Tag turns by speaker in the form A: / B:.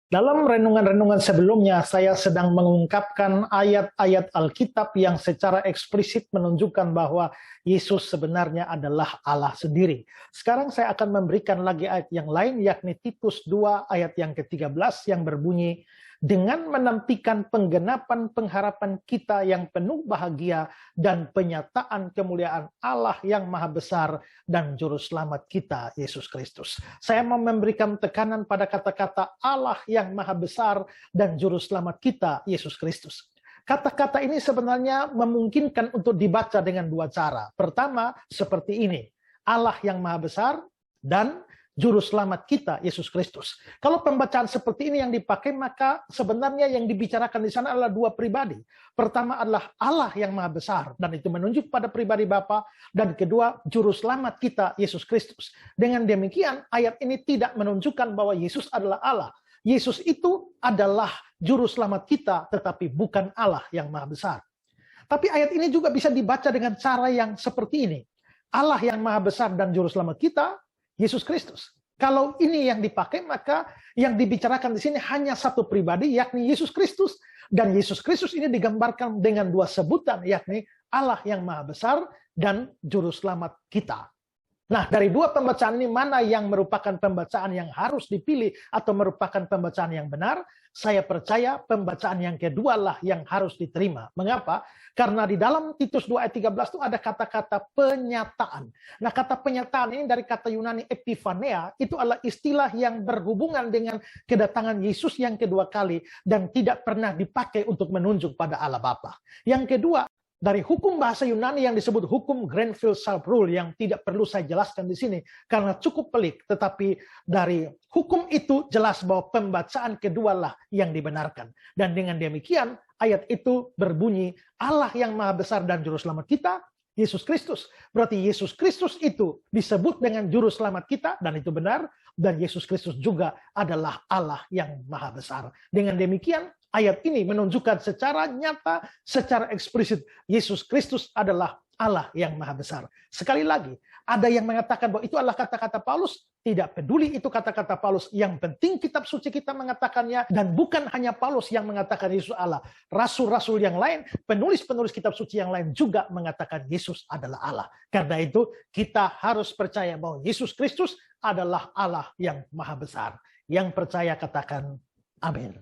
A: Dalam renungan-renungan sebelumnya, saya sedang mengungkapkan ayat-ayat Alkitab yang secara eksplisit menunjukkan bahwa Yesus sebenarnya adalah Allah sendiri. Sekarang saya akan memberikan lagi ayat yang lain, yakni Titus 2 ayat yang ke-13 yang berbunyi, dengan menantikan penggenapan pengharapan kita yang penuh bahagia dan penyataan kemuliaan Allah yang maha besar dan juru selamat kita, Yesus Kristus. Saya mau memberikan tekanan pada kata-kata Allah yang maha besar dan juru selamat kita, Yesus Kristus. Kata-kata ini sebenarnya memungkinkan untuk dibaca dengan dua cara. Pertama, seperti ini. Allah yang maha besar dan juru selamat kita, Yesus Kristus. Kalau pembacaan seperti ini yang dipakai, maka sebenarnya yang dibicarakan di sana adalah dua pribadi. Pertama adalah Allah yang maha besar, dan itu menunjuk pada pribadi Bapa. Dan kedua, juru selamat kita, Yesus Kristus. Dengan demikian, ayat ini tidak menunjukkan bahwa Yesus adalah Allah. Yesus itu adalah juru selamat kita, tetapi bukan Allah yang maha besar. Tapi ayat ini juga bisa dibaca dengan cara yang seperti ini. Allah yang maha besar dan juru selamat kita, Yesus Kristus. Kalau ini yang dipakai, maka yang dibicarakan di sini hanya satu pribadi, yakni Yesus Kristus. Dan Yesus Kristus ini digambarkan dengan dua sebutan, yakni Allah yang maha besar dan juru selamat kita. Nah, dari dua pembacaan ini, mana yang merupakan pembacaan yang harus dipilih atau merupakan pembacaan yang benar? Saya percaya pembacaan yang kedua lah yang harus diterima. Mengapa? Karena di dalam Titus 2 ayat 13 itu ada kata-kata penyataan. Nah, kata penyataan ini dari kata Yunani epiphanea, itu adalah istilah yang berhubungan dengan kedatangan Yesus yang kedua kali dan tidak pernah dipakai untuk menunjuk pada Allah Bapa. Yang kedua, dari hukum bahasa Yunani yang disebut hukum Grenfell-Sharp Rule yang tidak perlu saya jelaskan di sini karena cukup pelik, tetapi dari hukum itu jelas bahwa pembacaan kedua lah yang dibenarkan. Dan dengan demikian ayat itu berbunyi Allah yang maha besar dan juru selamat kita, Yesus Kristus. Berarti Yesus Kristus itu disebut dengan juru selamat kita, dan itu benar, dan Yesus Kristus juga adalah Allah yang maha besar. Dengan demikian ayat ini menunjukkan secara nyata, secara eksplisit, Yesus Kristus adalah Allah yang maha besar. Sekali lagi, ada yang mengatakan bahwa itu adalah kata-kata Paulus. Tidak peduli itu kata-kata Paulus. Yang penting kitab suci kita mengatakannya. Dan bukan hanya Paulus yang mengatakan Yesus Allah. Rasul-rasul yang lain, penulis-penulis kitab suci yang lain juga mengatakan Yesus adalah Allah. Karena itu kita harus percaya bahwa Yesus Kristus adalah Allah yang maha besar. Yang percaya katakan amin.